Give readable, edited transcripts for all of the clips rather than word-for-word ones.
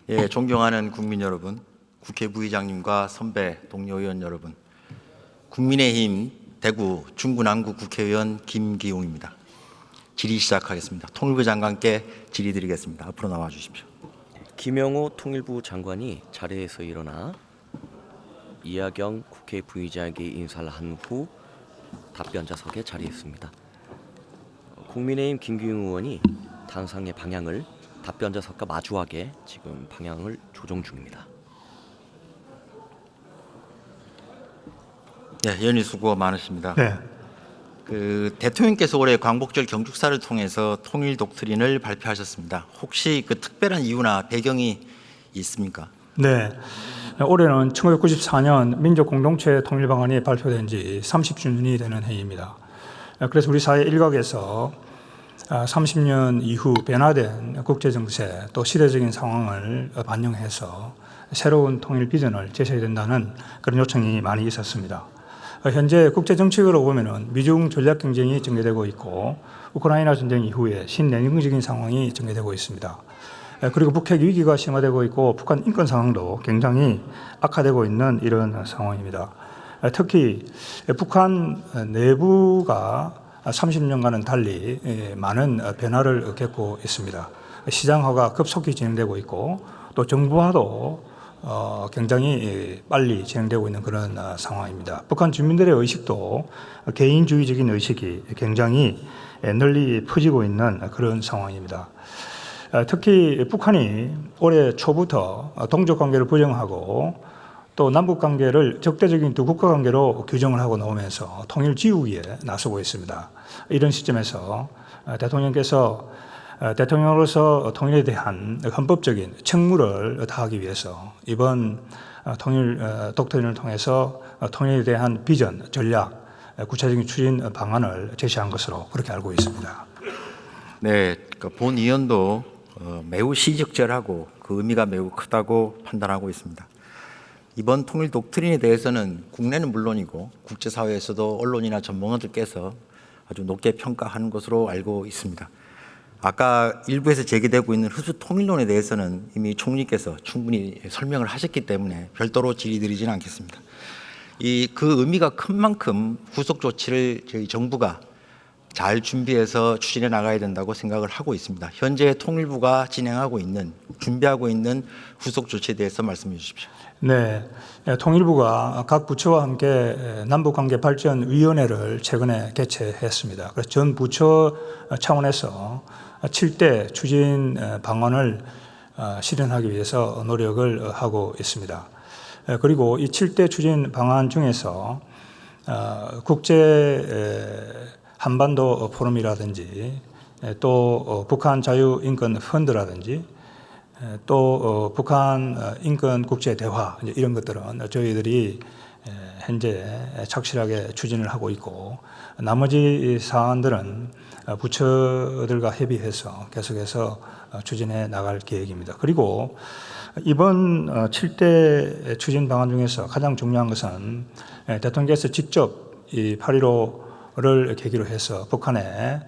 예, 존경하는 국민 여러분, 국회 부의장님과 선배 동료 의원 여러분, 국민의힘 대구 중구난구 국회의원 김기웅입니다. 질의 시작하겠습니다. 통일부 장관께 질의드리겠습니다. 앞으로 나와 주십시오. 김영호 통일부 장관이 자리에서 일어나 이하경 국회 부의장에게 인사를 한 후 답변자석에 자리했습니다. 국민의힘 김기웅 의원이 단상의 방향을 답변자석과 마주하게 지금 방향을 조정 중입니다. 네, 의원님 수고 많으십니다. 네. 대통령께서 올해 광복절 경축사를 통해서 통일 독트린을 발표하셨습니다. 혹시 특별한 이유나 배경이 있습니까? 네. 올해는 1994년 민족공동체 통일방안이 발표된 지 30주년이 되는 해입니다. 그래서 우리 사회 일각에서 30년 이후 변화된 국제정세 또 시대적인 상황을 반영해서 새로운 통일 비전을 제시해야 된다는 그런 요청이 많이 있었습니다. 현재 국제정치적으로 보면은 미중 전략 경쟁이 전개되고 있고 우크라이나 전쟁 이후에 신냉전적인 상황이 전개되고 있습니다. 그리고 북핵 위기가 심화되고 있고 북한 인권 상황도 굉장히 악화되고 있는 이런 상황입니다. 특히 북한 내부가 30년간은 달리 많은 변화를 겪고 있습니다. 시장화가 급속히 진행되고 있고 또 정부화도 굉장히 빨리 진행되고 있는 그런 상황입니다. 북한 주민들의 의식도 개인주의적인 의식이 굉장히 널리 퍼지고 있는 그런 상황입니다. 특히 북한이 올해 초부터 동족 관계를 부정하고 또 남북 관계를 적대적인 두 국가 관계로 규정을 하고 나오면서 통일 지우기에 나서고 있습니다. 이런 시점에서 대통령께서 대통령으로서 통일에 대한 헌법적인 책무를 다하기 위해서 이번 통일 독트린을 통해서 통일에 대한 비전, 전략, 구체적인 추진 방안을 제시한 것으로 그렇게 알고 있습니다. 네, 본 의원도 매우 시적절하고 그 의미가 매우 크다고 판단하고 있습니다. 이번 통일 독트린에 대해서는 국내는 물론이고 국제사회에서도 언론이나 전문가들께서 아주 높게 평가하는 것으로 알고 있습니다. 아까 일부에서 제기되고 있는 흡수 통일론에 대해서는 이미 총리께서 충분히 설명을 하셨기 때문에 별도로 질의드리지는 않겠습니다. 그 의미가 큰 만큼 후속 조치를 저희 정부가 잘 준비해서 추진해 나가야 된다고 생각을 하고 있습니다. 현재 통일부가 준비하고 있는 후속 조치에 대해서 말씀해 주십시오. 네, 통일부가 각 부처와 함께 남북관계발전위원회를 최근에 개최했습니다. 그래서 전 부처 차원에서 7대 추진 방안을 실현하기 위해서 노력을 하고 있습니다. 그리고 이 7대 추진 방안 중에서 국제 한반도 포럼이라든지 또 북한 자유인권 펀드라든지 또 북한 인권 국제 대화 이런 것들은 저희들이 현재 착실하게 추진을 하고 있고 나머지 사안들은 부처들과 협의해서 계속해서 추진해 나갈 계획입니다. 그리고 이번 7대 추진 방안 중에서 가장 중요한 것은 대통령께서 직접 이 8.15를 계기로 해서 북한에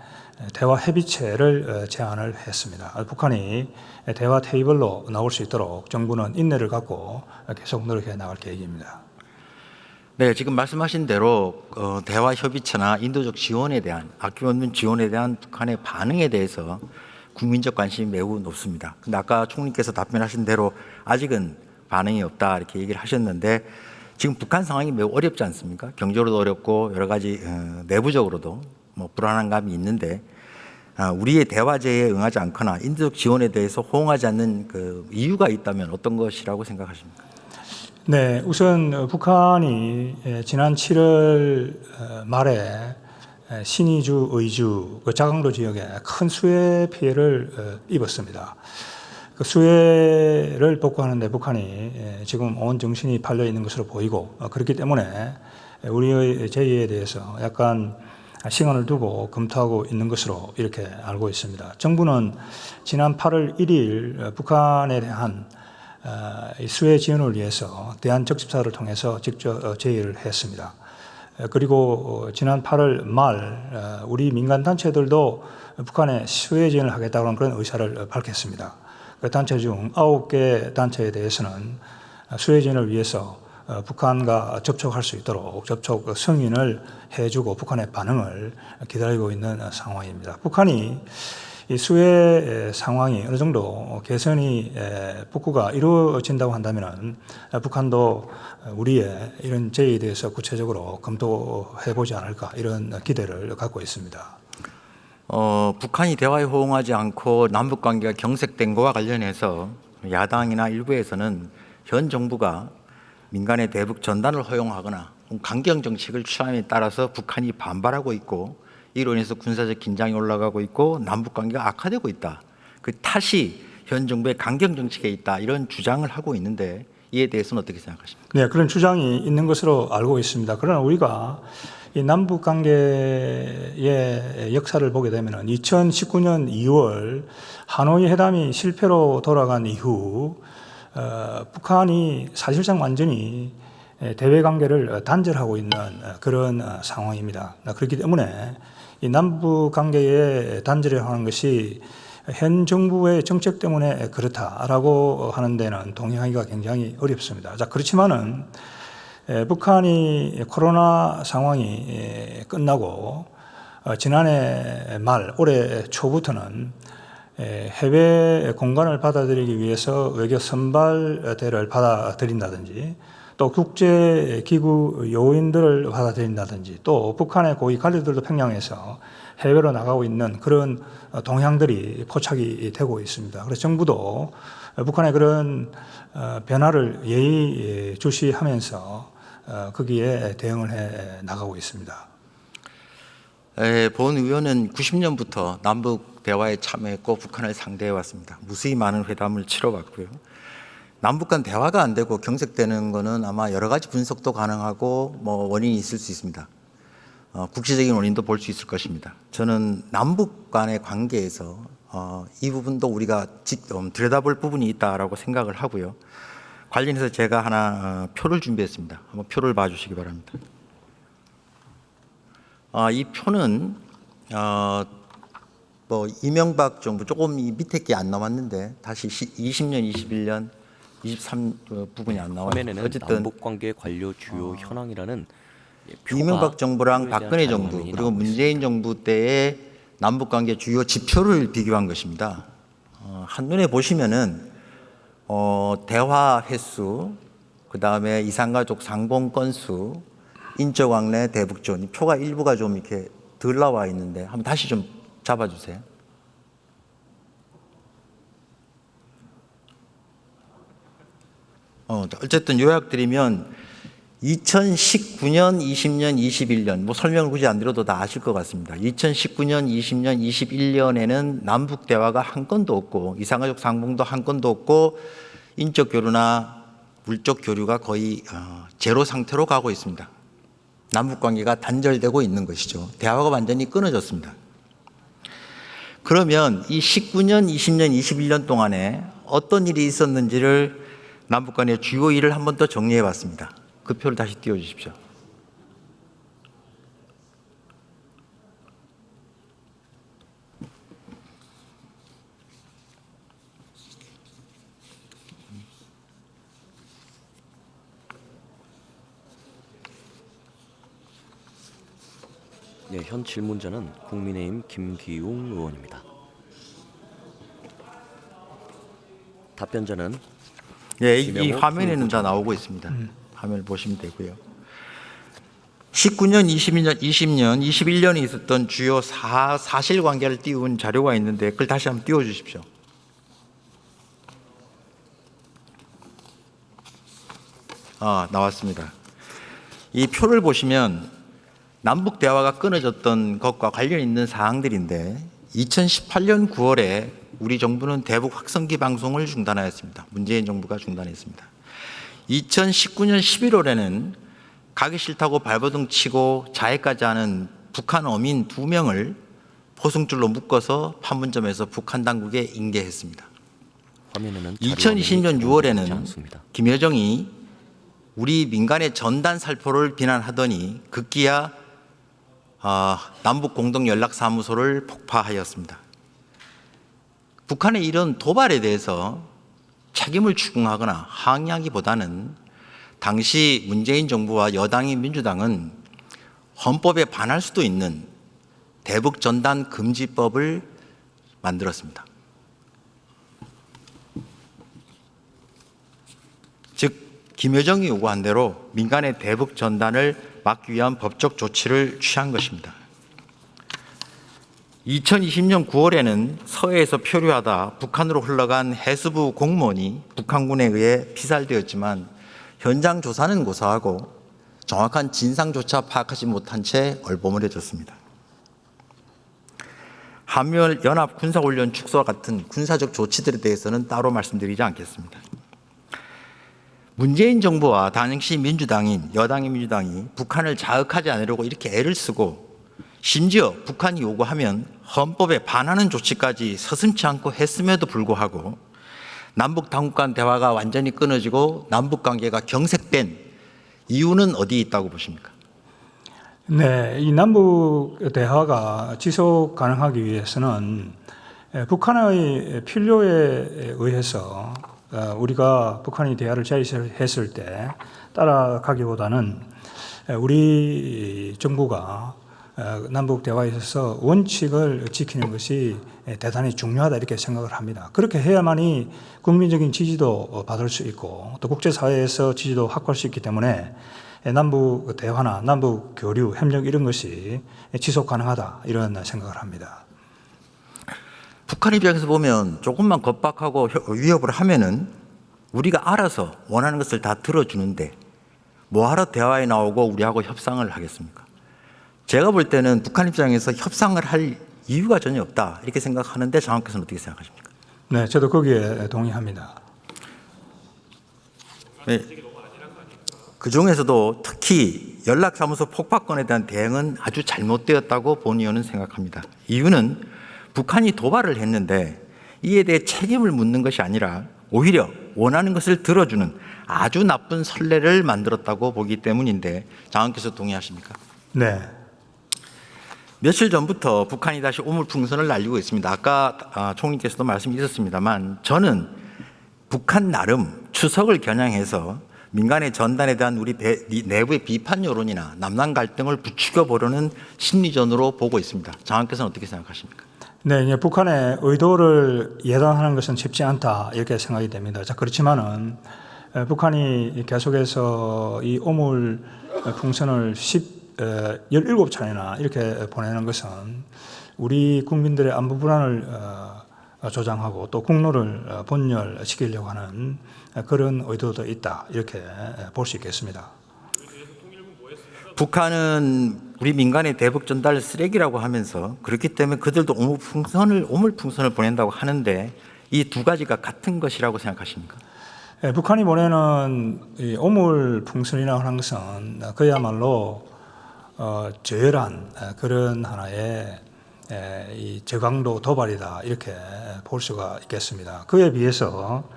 대화 협의체를 제안을 했습니다. 북한이 대화 테이블로 나올 수 있도록 정부는 인내를 갖고 계속 노력해 나갈 계획입니다. 네, 지금 말씀하신 대로 대화 협의체나 인도적 지원에 대한 아낌없는 지원에 대한 북한의 반응에 대해서 국민적 관심이 매우 높습니다. 근데 아까 총리께서 답변하신 대로 아직은 반응이 없다 이렇게 얘기를 하셨는데 지금 북한 상황이 매우 어렵지 않습니까? 경제로도 어렵고 여러 가지 내부적으로도 불안한 감이 있는데 우리의 대화제에 응하지 않거나 인도적 지원에 대해서 호응하지 않는 그 이유가 있다면 어떤 것이라고 생각하십니까? 네, 우선 북한이 지난 7월 말에 신의주, 의주, 자강도 지역에 큰 수해 피해를 입었습니다. 그 수해를 복구하는데 북한이 지금 온 정신이 팔려 있는 것으로 보이고 그렇기 때문에 우리의 제의에 대해서 약간 시간을 두고 검토하고 있는 것으로 이렇게 알고 있습니다. 정부는 지난 8월 1일 북한에 대한 수해 지원을 위해서 대한적십사를 통해서 직접 제의를 했습니다. 그리고 지난 8월 말 우리 민간단체들도 북한에 수해 지원을 하겠다는 그런 의사를 밝혔습니다. 그 단체 중 9개 단체에 대해서는 수혜진을 위해서 북한과 접촉할 수 있도록 접촉 승인을 해주고 북한의 반응을 기다리고 있는 상황입니다. 북한이 이 수혜 상황이 어느 정도 개선이 복구가 이루어진다고 한다면 북한도 우리의 이런 제의에 대해서 구체적으로 검토해 보지 않을까 이런 기대를 갖고 있습니다. 북한이 대화에 호응하지 않고 남북 관계가 경색된 것과 관련해서 야당이나 일부에서는 현 정부가 민간의 대북 전단을 허용하거나 강경 정책을 취함에 따라서 북한이 반발하고 있고 이로 인해서 군사적 긴장이 올라가고 있고 남북 관계가 악화되고 있다. 그 탓이 현 정부의 강경 정책에 있다. 이런 주장을 하고 있는데 이에 대해서는 어떻게 생각하십니까? 네, 그런 주장이 있는 것으로 알고 있습니다. 그러나 우리가 이 남북 관계의 역사를 보게 되면 2019년 2월 하노이 회담이 실패로 돌아간 이후 북한이 사실상 완전히 대외 관계를 단절하고 있는 그런 상황입니다. 그렇기 때문에 이 남북 관계의 단절을 하는 것이 현 정부의 정책 때문에 그렇다라고 하는 데는 동의하기가 굉장히 어렵습니다. 자, 그렇지만은 북한이 코로나 상황이 끝나고 지난해 말 올해 초부터는 해외 공간을 받아들이기 위해서 외교 선발대를 받아들인다든지 또 국제기구 요인들을 받아들인다든지 또 북한의 고위 관리들도 평양에서 해외로 나가고 있는 그런 동향들이 포착이 되고 있습니다. 그래서 정부도 북한의 그런 변화를 예의주시하면서 거기에 대응을 해 나가고 있습니다. 본 의원은 90년부터 남북 대화에 참여했고 북한을 상대해 왔습니다. 무수히 많은 회담을 치러봤고요. 남북 간 대화가 안 되고 경색되는 것은 아마 여러 가지 분석도 가능하고 원인이 있을 수 있습니다. 국제적인 원인도 볼 수 있을 것입니다. 저는 남북 간의 관계에서 이 부분도 우리가 들여다볼 부분이 있다라고 생각을 하고요. 관련해서 제가 하나 표를 준비했습니다. 한번 표를 봐주시기 바랍니다. 이 표는 이명박 정부 조금 이 밑에 게 안 남았는데 다시 20년, 21년, 23 부분이 안 나와요. 화면에는 어쨌든 남북 관계 관료 주요 현황이라는 표가 이명박 정부랑 표에 대한 박근혜 자료화면이 정부 그리고 나오고 문재인 정부 때의 남북 관계 주요 지표를 비교한 것입니다. 한눈에 보시면은 대화 횟수, 그 다음에 이산가족 상봉 건수, 인적 왕래 대북 지원, 이 표가 일부가 좀 이렇게 덜 나와 있는데 한번 다시 좀 잡아주세요. 어쨌든 요약드리면 2019년, 20년, 21년 설명을 굳이 안 드려도 다 아실 것 같습니다. 2019년, 20년, 21년에는 남북 대화가 한 건도 없고 이산가족 상봉도 한 건도 없고 인적 교류나 물적 교류가 거의 제로 상태로 가고 있습니다. 남북 관계가 단절되고 있는 것이죠. 대화가 완전히 끊어졌습니다. 그러면 이 19년, 20년, 21년 동안에 어떤 일이 있었는지를 남북 간의 주요 일을 한 번 더 정리해 봤습니다. 그 표를 다시 띄워 주십시오. 네, 현 질문자는 국민의힘 김기웅 의원입니다. 답변자는 이 김영호 화면에는 다 나오고 있습니다. 화면을 보시면 되고요. 19년, 20년, 21년에 있었던 주요 사실관계를 띄운 자료가 있는데 그걸 다시 한번 띄워 주십시오. 나왔습니다. 이 표를 보시면 남북 대화가 끊어졌던 것과 관련 있는 사항들인데 2018년 9월에 우리 정부는 대북 확성기 방송을 중단하였습니다. 문재인 정부가 중단했습니다. 2019년 11월에는 가기 싫다고 발버둥 치고 자해까지 하는 북한 어민 2명을 포승줄로 묶어서 판문점에서 북한 당국에 인계했습니다. 화면에는 2020년 6월에는 않습니다. 김여정이 우리 민간의 전단 살포를 비난하더니 급기야 남북 공동 연락사무소를 폭파하였습니다. 북한의 이런 도발에 대해서 책임을 추궁하거나 항의하기보다는 당시 문재인 정부와 여당인 민주당은 헌법에 반할 수도 있는 대북 전단 금지법을 만들었습니다. 즉 김여정이 요구한 대로 민간의 대북 전단을 막기 위한 법적 조치를 취한 것입니다. 2020년 9월에는 서해에서 표류하다 북한으로 흘러간 해수부 공무원이 북한군에 의해 피살되었지만 현장 조사는 고사하고 정확한 진상조차 파악하지 못한 채 얼버무려졌습니다. 한미연합 군사훈련 축소와 같은 군사적 조치들에 대해서는 따로 말씀드리지 않겠습니다. 문재인 정부와 당시 민주당인 여당의 민주당이 북한을 자극하지 않으려고 이렇게 애를 쓰고 심지어 북한이 요구하면 헌법에 반하는 조치까지 서슴지 않고 했음에도 불구하고 남북 당국 간 대화가 완전히 끊어지고 남북 관계가 경색된 이유는 어디에 있다고 보십니까? 네, 이 남북 대화가 지속 가능하기 위해서는 북한의 필요에 의해서 우리가 북한이 대화를 제시했을 때 따라가기보다는 우리 정부가 남북 대화에 있어서 원칙을 지키는 것이 대단히 중요하다 이렇게 생각을 합니다. 그렇게 해야만이 국민적인 지지도 받을 수 있고 또 국제사회에서 지지도 확보할 수 있기 때문에 남북 대화나 남북 교류, 협력 이런 것이 지속 가능하다 이런 생각을 합니다. 북한 입장에서 보면 조금만 겁박하고 위협을 하면은 우리가 알아서 원하는 것을 다 들어주는데 뭐하러 대화에 나오고 우리하고 협상을 하겠습니까? 제가 볼 때는 북한 입장에서 협상을 할 이유가 전혀 없다 이렇게 생각하는데 장학께서는 어떻게 생각하십니까? 네, 저도 거기에 동의합니다. 네. 그 중에서도 특히 연락사무소 폭파건에 대한 대응은 아주 잘못되었다고 본 의원은 생각합니다. 이유는 북한이 도발을 했는데 이에 대해 책임을 묻는 것이 아니라 오히려 원하는 것을 들어주는 아주 나쁜 선례를 만들었다고 보기 때문인데 장관께서 동의하십니까? 네. 며칠 전부터 북한이 다시 오물풍선을 날리고 있습니다. 아까 총리께서도 말씀이 있었습니다만 저는 북한 나름 추석을 겨냥해서 민간의 전단에 대한 우리 내부의 비판 여론이나 남남 갈등을 부추겨 보려는 심리전으로 보고 있습니다. 장관께서는 어떻게 생각하십니까? 네, 이제 북한의 의도를 예단하는 것은 쉽지 않다 이렇게 생각이 됩니다. 자, 그렇지만은 북한이 계속해서 이 오물 풍선을 17차례나 이렇게 보내는 것은 우리 국민들의 안보 불안을 조장하고 또 국로를 분열시키려고 하는 그런 의도도 있다 이렇게 볼 수 있겠습니다. 북한은 우리 민간의 대북 전달 쓰레기라고 하면서 그렇기 때문에 그들도 오물풍선을 보낸다고 하는데 이 두 가지가 같은 것이라고 생각하십니까? 북한이 보내는 이 오물풍선이라고 하는 것은 그야말로 저열한 그런 하나의 이 저강도 도발이다 이렇게 볼 수가 있겠습니다. 그에 비해서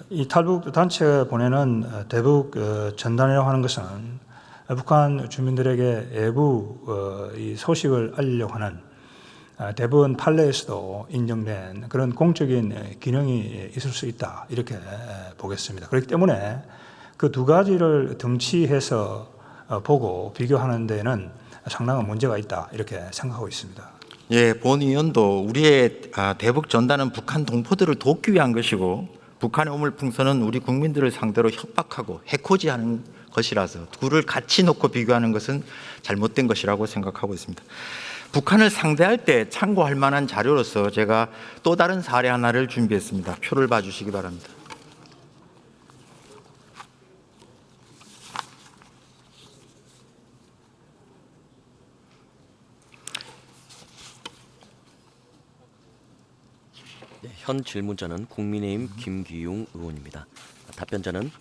이 탈북 단체가 보내는 대북 전단이라고 하는 것은 북한 주민들에게 외부 이 소식을 알리려고 하는 대부분 판례에서도 인정된 그런 공적인 기능이 있을 수 있다 이렇게 보겠습니다. 그렇기 때문에 그 두 가지를 등치해서 보고 비교하는 데는 상당한 문제가 있다 이렇게 생각하고 있습니다. 예, 본 의원도 우리의 대북 전단은 북한 동포들을 돕기 위한 것이고 북한의 오물풍선은 우리 국민들을 상대로 협박하고 해코지하는 것이라서 둘을 같이 놓고 비교하는 것은 잘못된 것이라고 생각하고 있습니다. 북한을 상대할 때 참고할 만한 자료로서 제가 또 다른 사례 하나를 준비했습니다. 표를 봐주시기 바랍니다. 네, 현 질문자는 국민의힘 김기용 의원입니다. 답변자는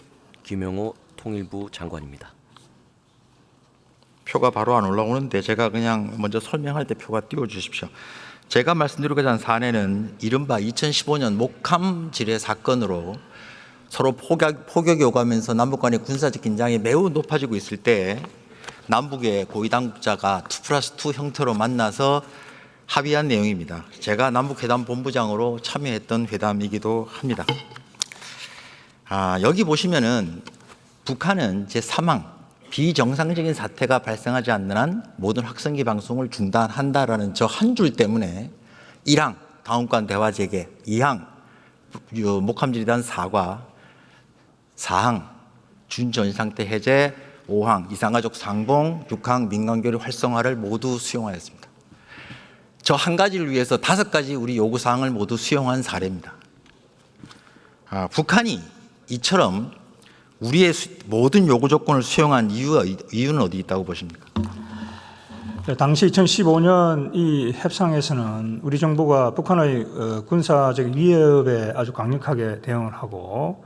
김영호 통일부 장관입니다. 표가 바로 안 올라오는데 제가 그냥 먼저 설명할 때 표가 띄워주십시오. 제가 말씀드리고자 하는 사례는 이른바 2015년 목함 지뢰 사건으로 서로 포격이 오가면서 남북 간의 군사적 긴장이 매우 높아지고 있을 때 남북의 고위 당국자가 2+2 형태로 만나서 합의한 내용입니다. 제가 남북회담 본부장으로 참여했던 회담이기도 합니다. 여기 보시면은 북한은 제3항 비정상적인 사태가 발생하지 않는 한 모든 확성기 방송을 중단한다라는 저 한 줄 때문에 1항 다음관 대화 재개, 2항 목함질에 대한 사과, 4항 준전 상태 해제, 5항 이산가족 상봉, 6항 민간교류 활성화를 모두 수용하였습니다. 저 한 가지를 위해서 5가지 우리 요구사항을 모두 수용한 사례입니다. 북한이 이처럼 우리의 모든 요구 조건을 수용한 이유는 어디 있다고 보십니까? 당시 2015년 이 협상에서는 우리 정부가 북한의 군사적 위협에 아주 강력하게 대응을 하고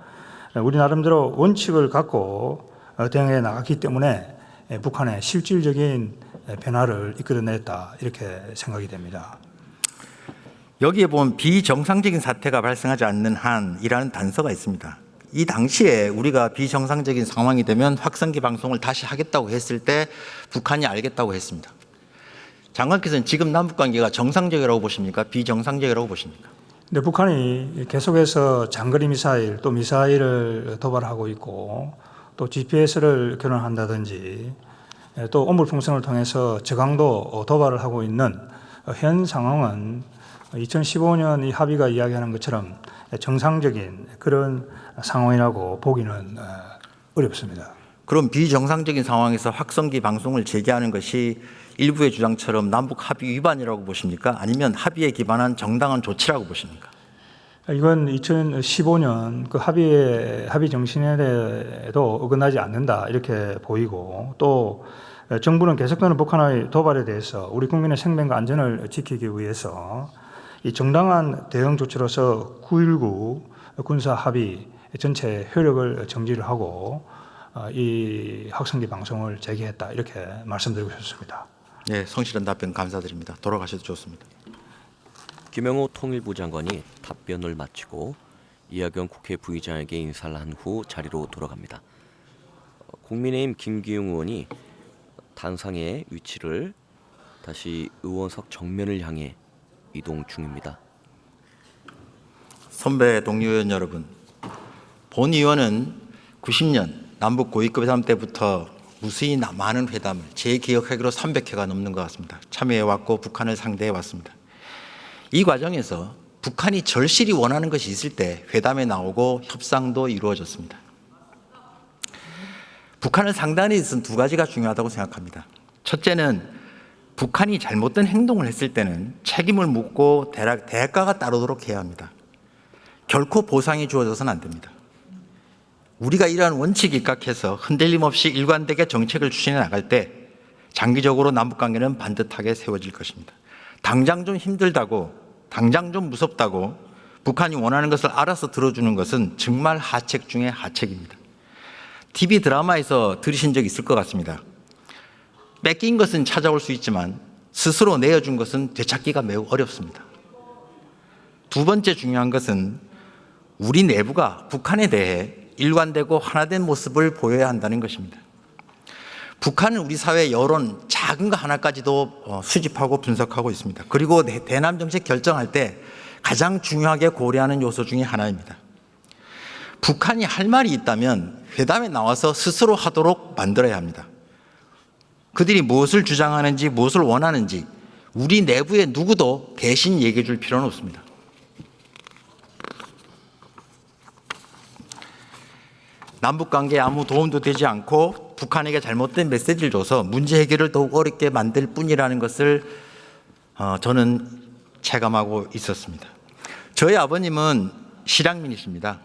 우리 나름대로 원칙을 갖고 대응해 나갔기 때문에 북한의 실질적인 변화를 이끌어냈다 이렇게 생각이 됩니다. 여기에 보면 비정상적인 사태가 발생하지 않는 한이라는 단서가 있습니다. 이 당시에 우리가 비정상적인 상황이 되면 확성기 방송을 다시 하겠다고 했을 때 북한이 알겠다고 했습니다. 장관께서는 지금 남북관계가 정상적이라고 보십니까? 비정상적이라고 보십니까? 근데 북한이 계속해서 장거리 미사일 또 미사일을 도발하고 있고 또 GPS를 교란한다든지 또 오물풍선을 통해서 저강도 도발을 하고 있는 현 상황은 2015년 이 합의가 이야기하는 것처럼 정상적인 그런 상황이라고 보기는 어렵습니다. 그럼 비정상적인 상황에서 확성기 방송을 재개하는 것이 일부의 주장처럼 남북 합의 위반이라고 보십니까? 아니면 합의에 기반한 정당한 조치라고 보십니까? 이건 2015년 그 합의 정신에도 어긋나지 않는다 이렇게 보이고 또 정부는 계속되는 북한의 도발에 대해서 우리 국민의 생명과 안전을 지키기 위해서 이 정당한 대응 조치로서 9.19 군사 합의 전체 효력을 정지를 하고 이 확성기 방송을 재개했다 이렇게 말씀드리고 싶습니다. 네, 성실한 답변 감사드립니다. 돌아가셔도 좋습니다. 김영호 통일부 장관이 답변을 마치고 이하경 국회 부의장에게 인사를 한 후 자리로 돌아갑니다. 국민의힘 김기웅 의원이 단상의 위치를 다시 의원석 정면을 향해 이동 중입니다. 선배 동료 의원 여러분, 본 의원은 90년 남북 고위급 회담 때부터 무수히 많은 회담을 제 기억하기로 300회가 넘는 것 같습니다. 참여해왔고 북한을 상대해왔습니다. 이 과정에서 북한이 절실히 원하는 것이 있을 때 회담에 나오고 협상도 이루어졌습니다. 북한을 상대하는 데 있어서는 2가지가 중요하다고 생각합니다. 첫째는 북한이 잘못된 행동을 했을 때는 책임을 묻고 대가가 따르도록 해야 합니다. 결코 보상이 주어져서는 안 됩니다. 우리가 이러한 원칙에 입각해서 흔들림 없이 일관되게 정책을 추진해 나갈 때 장기적으로 남북관계는 반듯하게 세워질 것입니다. 당장 좀 힘들다고, 당장 좀 무섭다고 북한이 원하는 것을 알아서 들어주는 것은 정말 하책 중의 하책입니다. TV 드라마에서 들으신 적 있을 것 같습니다. 뺏긴 것은 찾아올 수 있지만 스스로 내어준 것은 되찾기가 매우 어렵습니다. 2번째 중요한 것은 우리 내부가 북한에 대해 일관되고 하나된 모습을 보여야 한다는 것입니다. 북한은 우리 사회 여론 작은 거 하나까지도 수집하고 분석하고 있습니다. 그리고 대남 정책 결정할 때 가장 중요하게 고려하는 요소 중에 하나입니다. 북한이 할 말이 있다면 회담에 나와서 스스로 하도록 만들어야 합니다. 그들이 무엇을 주장하는지 무엇을 원하는지 우리 내부의 누구도 대신 얘기해 줄 필요는 없습니다. 남북관계에 아무 도움도 되지 않고 북한에게 잘못된 메시지를 줘서 문제 해결을 더욱 어렵게 만들 뿐이라는 것을 저는 체감하고 있었습니다. 저희 아버님은 실향민이십니다.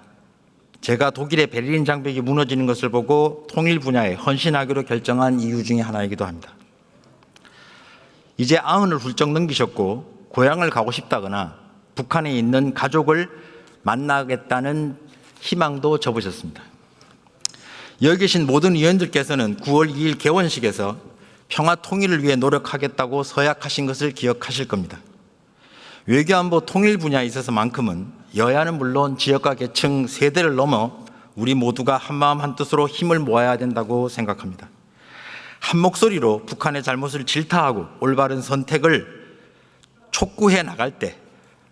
제가 독일의 베를린 장벽이 무너지는 것을 보고 통일 분야에 헌신하기로 결정한 이유 중에 하나이기도 합니다. 이제 90을 훌쩍 넘기셨고 고향을 가고 싶다거나 북한에 있는 가족을 만나겠다는 희망도 접으셨습니다. 여기 계신 모든 의원들께서는 9월 2일 개원식에서 평화 통일을 위해 노력하겠다고 서약하신 것을 기억하실 겁니다. 외교안보 통일 분야에 있어서만큼은 여야는 물론 지역과 계층, 세대를 넘어 우리 모두가 한마음 한뜻으로 힘을 모아야 된다고 생각합니다. 한 목소리로 북한의 잘못을 질타하고 올바른 선택을 촉구해 나갈 때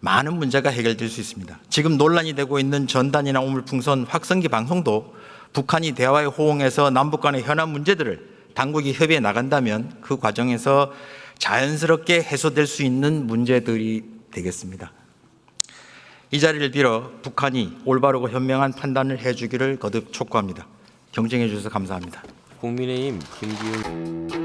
많은 문제가 해결될 수 있습니다. 지금 논란이 되고 있는 전단이나 오물풍선, 확성기 방송도 북한이 대화에 호응해서 남북 간의 현안 문제들을 당국이 협의해 나간다면 그 과정에서 자연스럽게 해소될 수 있는 문제들이 되겠습니다. 이 자리를 빌어 북한이 올바르고 현명한 판단을 해주기를 거듭 촉구합니다. 경청해 주셔서 감사합니다. 국민의힘 김기훈